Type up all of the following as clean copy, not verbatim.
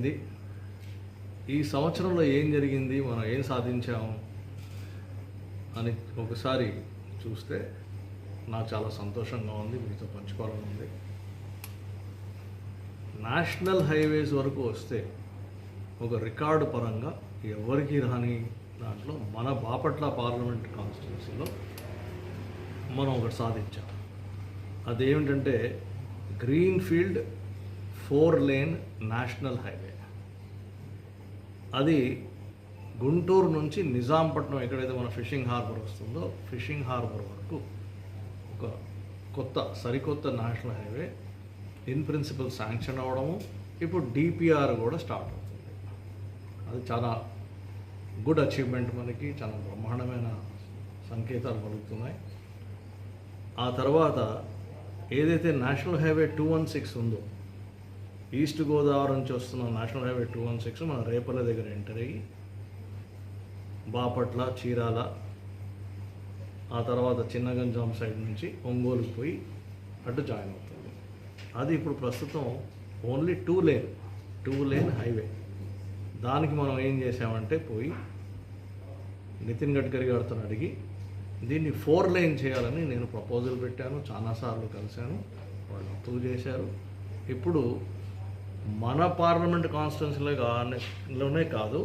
అయింది, ఈ సంవత్సరంలో ఏం జరిగింది, మనం ఏం సాధించాము అని ఒకసారి చూస్తే నాకు చాలా సంతోషంగా ఉంది, మీతో పంచుకోవాలని ఉంది. నేషనల్ హైవేస్ వరకు వస్తే ఒక రికార్డు పరంగా ఎవరికి రాని దాంట్లో మన బాపట్ల పార్లమెంట్ కాన్స్టిట్యున్సీలో మనం ఒకటి సాధించాం. అదేమిటంటే గ్రీన్ఫీల్డ్ 4 లేన్ నేషనల్ హైవే. అది గుంటూరు నుంచి నిజాంపట్నం ఎక్కడైతే మన ఫిషింగ్ హార్బర్ వస్తుందో ఫిషింగ్ హార్బర్ వరకు ఒక సరికొత్త national highway in principle sanction అవ్వడము, ఇప్పుడు డిపిఆర్ కూడా స్టార్ట్ అవుతుంది. అది చాలా గుడ్ అచీవ్మెంట్, మనకి చాలా బ్రహ్మాండమైన సంకేతాలు కలుగుతున్నాయి. ఆ తర్వాత ఏదైతే నేషనల్ హైవే 216 ఉందో, ఈస్ట్ గోదావరి నుంచి వస్తున్న నేషనల్ హైవే 216 మన రేపల్లె దగ్గర ఎంటర్ అయ్యి బాపట్ల, చీరాల, ఆ తర్వాత చిన్నగంజాం సైడ్ నుంచి ఒంగోలుకు పోయి అటు జాయిన్ అవుతుంది. అది ఇప్పుడు ప్రస్తుతం ఓన్లీ 2 లేన్ హైవే. దానికి మనం ఏం చేసామంటే పోయి నితిన్ గడ్కరీ గారితో అడిగి దీన్ని 4 లేన్ చేయాలని నేను ప్రపోజల్ పెట్టాను, చాలాసార్లు కలిశాను, వాళ్ళు అప్రూవ్ చేశారు. ఇప్పుడు మన పార్లమెంట్ కాన్స్టిట్యున్సీలోనే కాదు,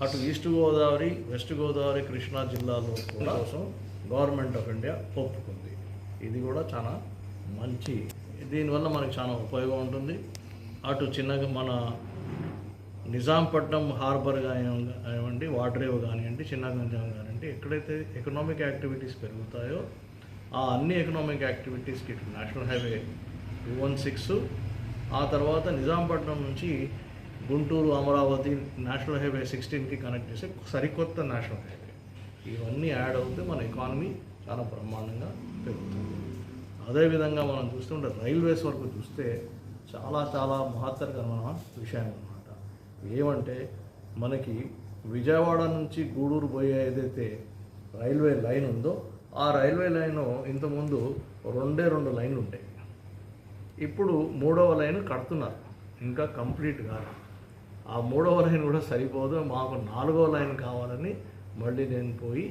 అటు ఈస్ట్ గోదావరి, వెస్ట్ గోదావరి, కృష్ణా జిల్లాలో కూడా కోసం గవర్నమెంట్ ఆఫ్ ఇండియా ఒప్పుకుంది. ఇది కూడా చాలా మంచి, దీనివల్ల మనకి చాలా ఉపయోగం ఉంటుంది. అటు చిన్నగా మన నిజాంపట్నం హార్బర్ కానివ్వండి, వాటరేవ్ కానివ్వండి, చిన్నగంజాం కానివ్వండి, ఎక్కడైతే ఎకనామిక్ యాక్టివిటీస్ పెరుగుతాయో ఆ అన్ని ఎకనామిక్ యాక్టివిటీస్కి నేషనల్ హైవే 216, ఆ తర్వాత నిజాంపట్నం నుంచి గుంటూరు, అమరావతి నేషనల్ హైవే 16కి కనెక్ట్ చేసే సరికొత్త నేషనల్ హైవే. ఇవన్నీ యాడ్ అవుతే మన ఎకానమీ చాలా బ్రహ్మాండంగా పెరుగుతుంది. అదేవిధంగా మనం చూస్తుంటే రైల్వేస్ వరకు చూస్తే చాలా చాలా మహత్తరకరమైన విషయం అన్నమాట. ఏమంటే మనకి విజయవాడ నుంచి గూడూరు పోయే ఏదైతే రైల్వే లైన్ ఉందో ఆ రైల్వే లైన్ ఇంతకుముందు 2 లైన్లు ఉంటాయి. ఇప్పుడు 3వ లైన్ కడుతున్నారు, ఇంకా కంప్లీట్ కాదు. ఆ 3వ లైన్ కూడా సరిపోదు, మాకు 4వ లైన్ కావాలని మళ్ళీ నేను పోయి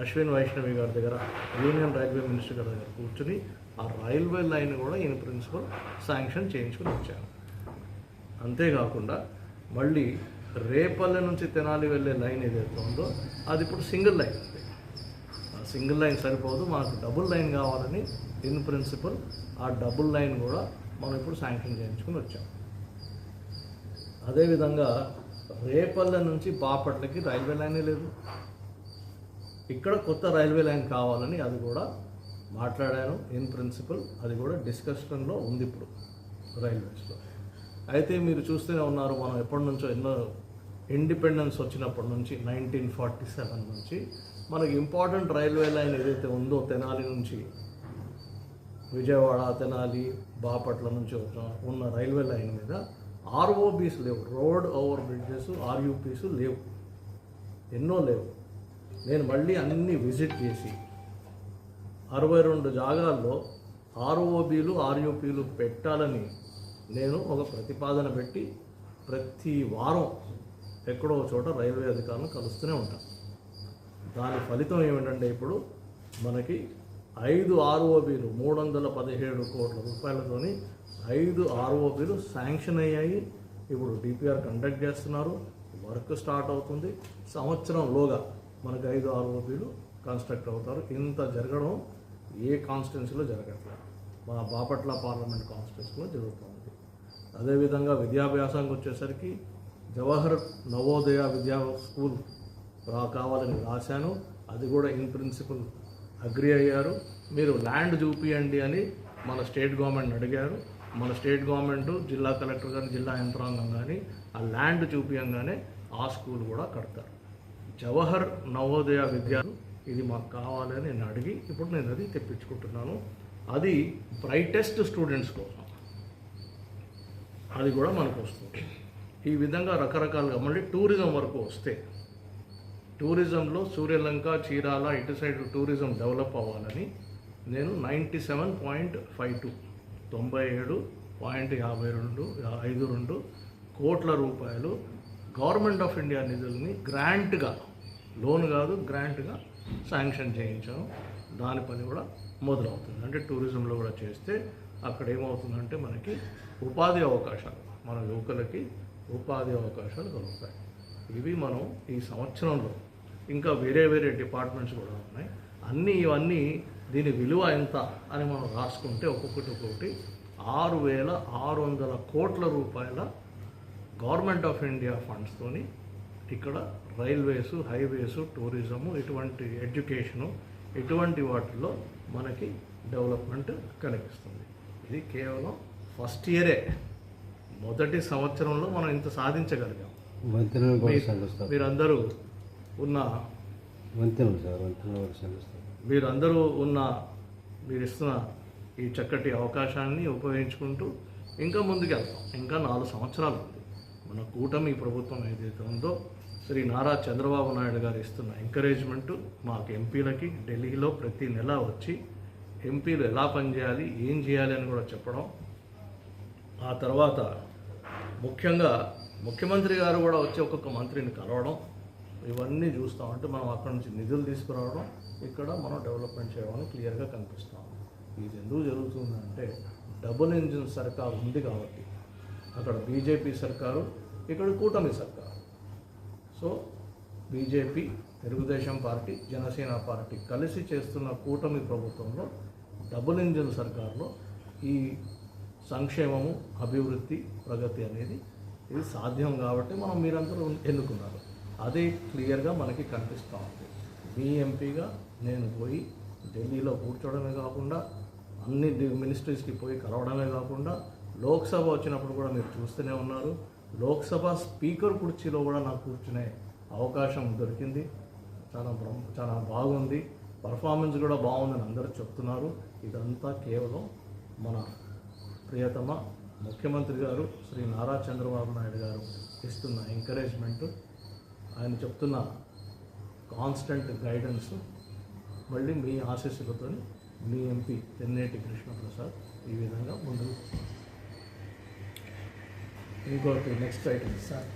అశ్విన్ వైష్ణవి గారి దగ్గర, యూనియన్ రైల్వే మినిస్టర్ గారి దగ్గర కూర్చుని ఆ రైల్వే లైన్ కూడా ఇన్ ప్రిన్సిపల్ శాంక్షన్ చేయించుకుని వచ్చాను. అంతేకాకుండా మళ్ళీ రేపల్లె నుంచి తెనాలి వెళ్ళే లైన్ ఏదైతే ఉందో అది ఇప్పుడు సింగిల్ లైన్ ఉంది. ఆ సింగిల్ లైన్ సరిపోదు, మనకు డబుల్ లైన్ కావాలని ఇన్ ప్రిన్సిపల్ ఆ డబుల్ లైన్ కూడా మనం ఇప్పుడు శాంక్షన్ చేయించుకుని వచ్చాం. అదేవిధంగా రేపల్లె నుంచి బాపట్లకి రైల్వే లైనే లేదు, ఇక్కడ కొత్త రైల్వే లైన్ కావాలని అది కూడా మాట్లాడాను ఇన్ ప్రిన్సిపల్. అది కూడా డిస్కషన్లో ఉంది ఇప్పుడు రైల్వేస్లో. అయితే మీరు చూస్తూనే ఉన్నారు, మనం ఎప్పటి నుంచో ఎన్నో ఇండిపెండెన్స్ వచ్చినప్పటి నుంచి 1947 నుంచి మనకి ఇంపార్టెంట్ రైల్వే లైన్ ఏదైతే ఉందో తెనాలి నుంచి విజయవాడ, తెనాలి, బాపట్ల నుంచి ఉన్న రైల్వే లైన్ మీద ఆర్ఓబీస్ లేవు, రోడ్ ఓవర్ బ్రిడ్జెస్, ఆర్యూపీస్ లేవు, ఎన్నో లేవు. నేను మళ్ళీ అన్నీ విజిట్ చేసి 62 జాగాల్లో ఆర్ఓబీలు, ఆర్యూపీలు పెట్టాలని నేను ఒక ప్రతిపాదన పెట్టి ప్రతి వారం ఎక్కడో చోట రైల్వే అధికారులను కలుస్తూనే ఉంటాను. దాని ఫలితం ఏమిటంటే ఇప్పుడు మనకి 5 ఆర్ఓబీలు 317 కోట్ల రూపాయలతోని 5 ఆర్ఓబీలు శాంక్షన్ అయ్యాయి. ఇప్పుడు డిపిఆర్ కండక్ట్ చేస్తున్నారు, వర్క్ స్టార్ట్ అవుతుంది. సంవత్సరంలోగా మనకు 5 ఆర్ఓబీలు కన్స్ట్రక్ట్ అవుతారు. ఇంత జరగడం ఏ కాన్స్టిట్యున్సీలో జరగట్లేదు, మా బాపట్ల పార్లమెంట్ కాన్స్టిట్యున్సీలో జరుగుతుంది. అదేవిధంగా విద్యాభ్యాసానికి వచ్చేసరికి జవహర్ నవోదయ విద్యా స్కూల్ కావాలని రాశాను, అది కూడా ఇన్ ప్రిన్సిపల్ అగ్రి అయ్యారు. మీరు ల్యాండ్ చూపియండి అని మన స్టేట్ గవర్నమెంట్ అడిగారు. మన స్టేట్ గవర్నమెంట్, జిల్లా కలెక్టర్ కానీ, జిల్లా యంత్రాంగం కానీ ఆ ల్యాండ్ చూపించగానే ఆ స్కూల్ కూడా కడతారు. జవహర్ నవోదయ విద్య ఇది మాకు కావాలని నేను అడిగి ఇప్పుడు నేను అది తెప్పించుకుంటున్నాను. అది బ్రైటెస్ట్ స్టూడెంట్స్ కోసం అది కూడా మనకు వస్తుంది. ఈ విధంగా రకరకాలుగా మళ్ళీ టూరిజం వరకు వస్తే టూరిజంలో సూర్యలంక, చీరాల ఇటు సైడ్ టూరిజం డెవలప్ అవ్వాలని నేను 97.52 52 కోట్ల రూపాయలు గవర్నమెంట్ ఆఫ్ ఇండియా నిధుల్ని గ్రాంట్గా, లోన్ కాదు గ్రాంట్గా శాంక్షన్ చేయించాము. దాని పని కూడా మొదలవుతుంది. అంటే టూరిజంలో కూడా చేస్తే అక్కడ ఏమవుతుందంటే మనకి ఉపాధి అవకాశాలు, మన యువకులకి ఉపాధి అవకాశాలు కలుగుతాయి. ఇవి మనం ఈ సంవత్సరంలో ఇంకా వేరే డిపార్ట్మెంట్స్ కూడా ఉన్నాయి. ఇవన్నీ దీని విలువ ఎంత అని మనం రాసుకుంటే ఒక్కొక్కటి 6,600 కోట్ల రూపాయల గవర్నమెంట్ ఆఫ్ ఇండియా ఫండ్స్తోని ఇక్కడ రైల్వేసు, హైవేసు, టూరిజము, ఇటువంటి ఎడ్యుకేషను, ఇటువంటి వాటిల్లో మనకి డెవలప్మెంట్ కనిపిస్తుంది. ఇది కేవలం ఫస్ట్ ఇయరే, మొదటి సంవత్సరంలో మనం ఇంత సాధించగలిగాం. మీరందరూ మీరు ఇస్తున్న ఈ చక్కటి అవకాశాన్ని ఉపయోగించుకుంటూ ఇంకా ముందుకెళ్తాం. ఇంకా 4 సంవత్సరాలు ఉంది. మన కూటమి ప్రభుత్వం ఏదైతే ఉందో, శ్రీ నారా చంద్రబాబు నాయుడు గారు ఇస్తున్న ఎంకరేజ్మెంటు మాకు ఎంపీలకి ఢిల్లీలో ప్రతి నెల వచ్చి ఎంపీలు ఎలా పనిచేయాలి, ఏం చేయాలి అని కూడా చెప్పడం. ఆ తర్వాత ముఖ్యంగా ముఖ్యమంత్రి గారు కూడా వచ్చి ఒక్కొక్క మంత్రిని కలవడం, ఇవన్నీ చూస్తామంటే మనం అక్కడ నుంచి నిధులు తీసుకురావడం, ఇక్కడ మనం డెవలప్మెంట్ చేయడం క్లియర్గా కనిపిస్తాం. ఇది ఎందుకు జరుగుతుందంటే డబుల్ ఇంజిన్ సర్కారు ఉంది కాబట్టి. అక్కడ బీజేపీ సర్కారు, ఇక్కడ కూటమి సర్కారు. So BJP, Telugu Desam party, Janasena party కలిసి చేస్తున్న కూటమి ప్రభుత్వంలో డబుల్ ఇంజిన్ సర్కారులో ఈ సంక్షేమము, అభివృద్ధి, ప్రగతి అనేది ఇది సాధ్యం కాబట్టి మీరందరూ ఎన్నుకున్నారు. అదే క్లియర్గా మనకి కనిపిస్తూ ఉంది. మీ ఎంపీగా నేను పోయి ఢిల్లీలో కూర్చోవడమే కాకుండా, అన్ని మినిస్ట్రీస్కి పోయి కలవడమే కాకుండా, లోక్సభ వచ్చినప్పుడు కూడా మీరు చూస్తూనే ఉన్నారు, లోక్సభ స్పీకర్ కుర్చీలో కూడా నాకు కూర్చునే అవకాశం దొరికింది. చాలా బాగుంది, పర్ఫార్మెన్స్ కూడా బాగుందని అందరూ చెప్తున్నారు. ఇదంతా కేవలం మన ప్రియతమ ముఖ్యమంత్రి గారు శ్రీ నారా చంద్రబాబు నాయుడు గారు ఇస్తున్న ఎంకరేజ్మెంటు, ఆయన చెప్తున్న కాన్స్టెంట్ గైడెన్స్, మళ్ళీ మీ ఆశీస్సులతో మీ ఎంపీ తెన్నేటి కృష్ణప్రసాద్ ఈ విధంగా ముందుకు. ఇంకోటి నెక్స్ట్ ఐటమ్ సార్,